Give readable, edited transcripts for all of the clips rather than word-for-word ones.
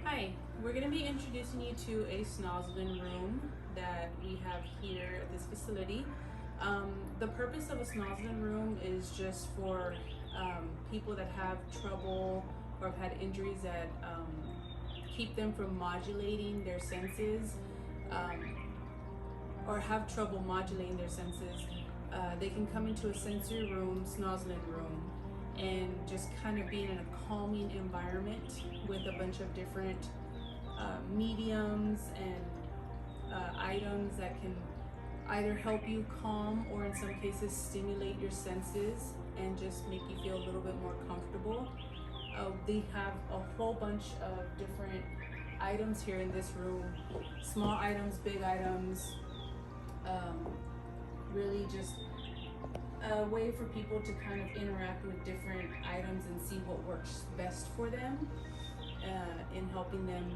Hi, we're going to be introducing you to a Snoezelen Room that we have here at this facility. The purpose of a Snoezelen Room is just for people that have trouble or have had injuries that keep them from modulating their senses or have trouble modulating their senses. They can come into a sensory room, Snoezelen Room, and just kind of be in a calming environment with a bunch of different mediums and items that can either help you calm or in some cases stimulate your senses and just make you feel a little bit more comfortable. They have a whole bunch of different items here in this room, small items, big items, really just a way for people to kind of interact with different items and see what works best for them in helping them,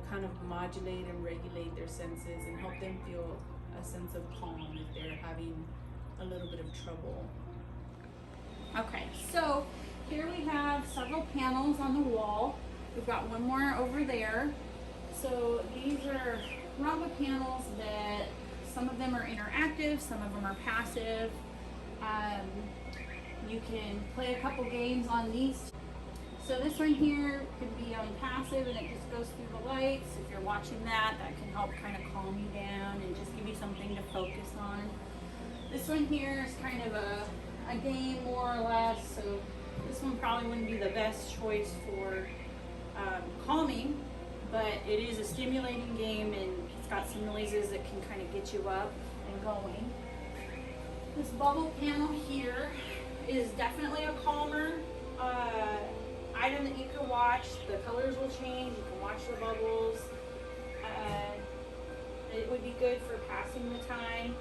kind of modulate and regulate their senses and help them feel a sense of calm if they're having a little bit of trouble. Okay, so here we have several panels on the wall. We've got one more over there. So these are rumba panels that some of them are interactive, some of them are passive. You can play a couple games on these. So this one here could be on passive and it just goes through the lights. If you're watching that can help kind of calm you down and just give you something to focus on. This one here is kind of a game more or less, so this one probably wouldn't be the best choice for calming, but it is a stimulating game and it's got some noises that can kind of get you up and going. This bubble panel here is definitely a calmer item that you can watch. The colors will change, you can watch the bubbles. It would be good for passing the time.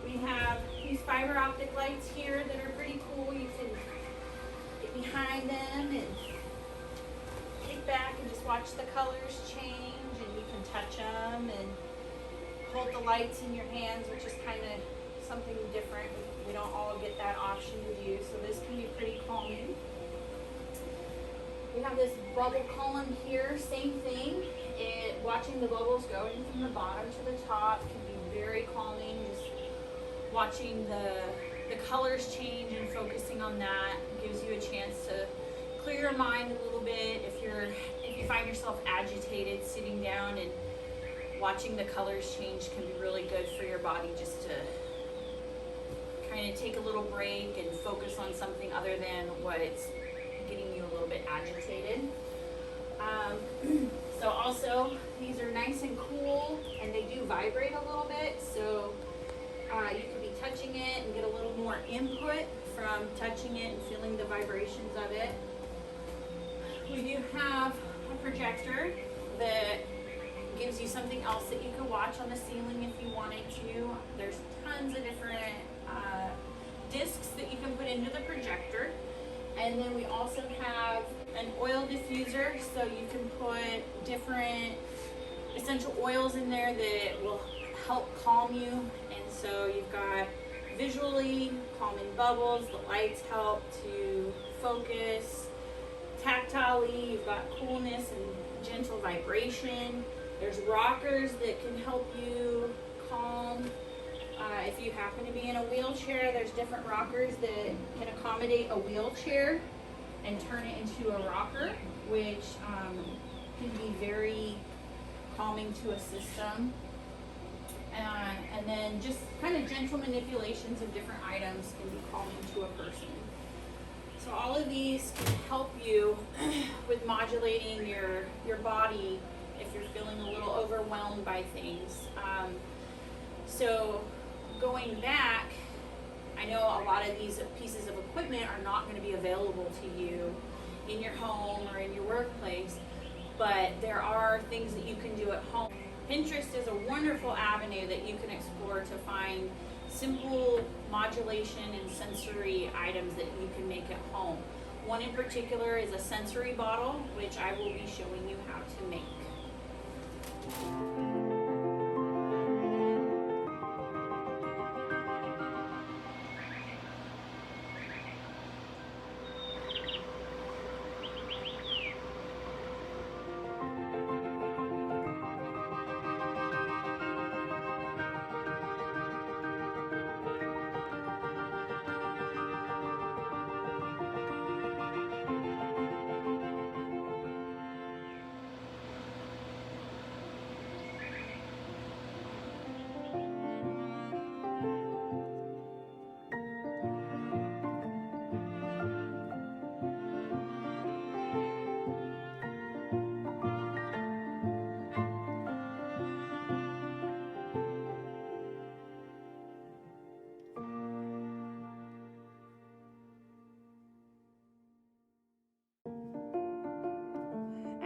We have these fiber optic lights here that are pretty cool. You can get behind them and kick back and just watch the colors change, and you can touch them and hold the lights in your hands, which is kind of something different. We don't all get that option to do, so this can be pretty calming. We have this bubble column here, same thing. Watching the bubbles going from the bottom to the top can be very calming. Just watching the colors change and focusing on that gives you a chance to clear your mind a little bit. If you find yourself agitated, sitting down and watching the colors change can be really good for your body, just to kind of take a little break and focus on something other than what's getting you a little bit agitated. So also, these are nice and cool, and they do vibrate a little bit, so you could be touching it and get a little more input from touching it and feeling the vibrations of it. We do have a projector that gives you something else that you can watch on the ceiling if you wanted to. There's tons of different discs that you can put into the projector. And then we also have an oil diffuser, so you can put different essential oils in there that will help calm you. And so you've got visually calming bubbles, the lights help to focus. Tactilely, you've got coolness and gentle vibration. There's rockers that can help you calm. If you happen to be in a wheelchair, there's different rockers that can accommodate a wheelchair and turn it into a rocker, which can be very calming to a system. And then just kind of gentle manipulations of different items can be calming to a person. So all of these can help you with modulating your body if you're feeling a little overwhelmed by things. So going back, I know a lot of these pieces of equipment are not going to be available to you in your home or in your workplace, but there are things that you can do at home. Pinterest is a wonderful avenue that you can explore to find simple modulation and sensory items that you can make at home. One in particular is a sensory bottle, which I will be showing you how to make.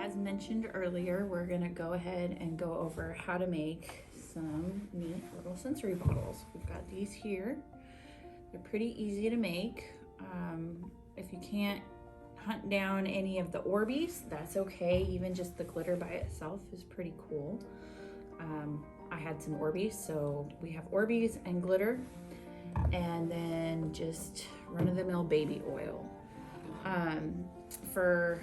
as mentioned earlier, we're gonna go ahead and go over how to make some neat little sensory bottles. We've got these here. They're pretty easy to make. If you can't hunt down any of the Orbeez, that's okay. Even just the glitter by itself is pretty cool. I had some Orbeez, so we have Orbeez and glitter, and then just run-of-the-mill baby oil. For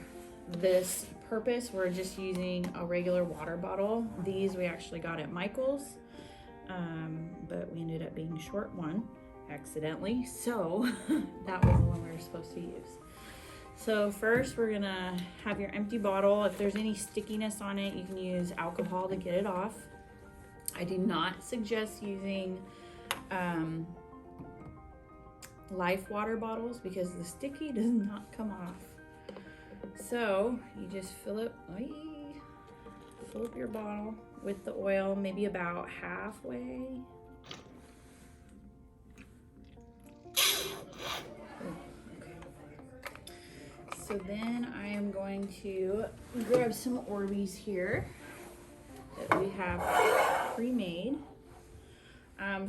this purpose, we're just using a regular water bottle. These we actually got at Michael's, but we ended up being short one accidentally, so that was the one we were supposed to use. So first we're gonna have your empty bottle. If there's any stickiness on it, you can use alcohol to get it off. I do not suggest using Life water bottles because the sticky does not come off. So you just fill up your bottle with the oil, maybe about halfway. So then I am going to grab some Orbeez here that we have pre-made.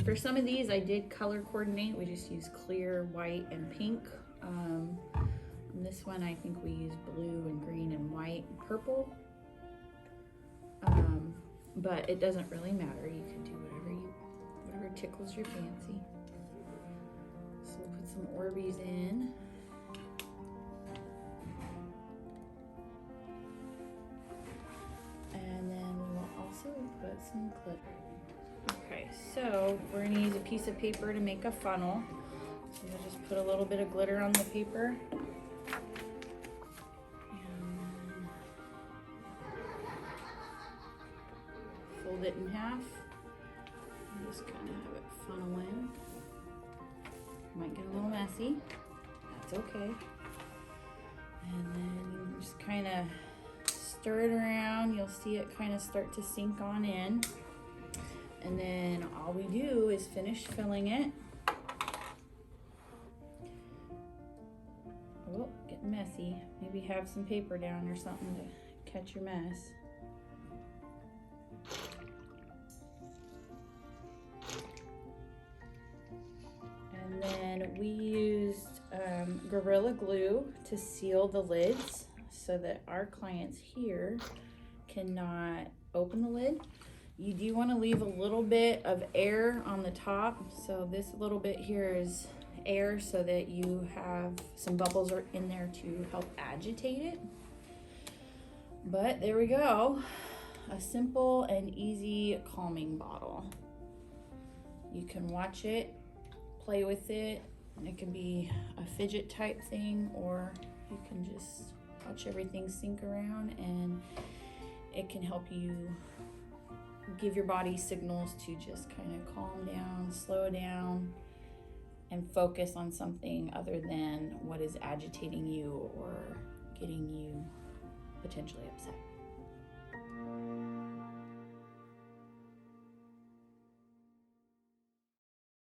For some of these I did color coordinate. We just use clear, white, and pink. On this one I think we use blue and green and white and purple. But it doesn't really matter. You can do whatever tickles your fancy. So we'll put some Orbeez in. And then we will also put some glitter. Okay, so we're gonna use a piece of paper to make a funnel. So we'll just put a little bit of glitter on the paper. And fold it in half. And just kind of have it funnel in. Might get a little messy. That's okay. And then you just kind of stir it around. You'll see it kind of start to sink on in. And then all we do is finish filling it. Oh, getting messy. Maybe have some paper down or something to catch your mess. And then we used Gorilla Glue to seal the lids so that our clients here cannot open the lid. You do want to leave a little bit of air on the top. So this little bit here is air so that you have some bubbles in there to help agitate it. But there we go. A simple and easy calming bottle. You can watch it, play with it. It can be a fidget type thing, or you can just watch everything sink around, and it can help you give your body signals to just kind of calm down, slow down, and focus on something other than what is agitating you or getting you potentially upset.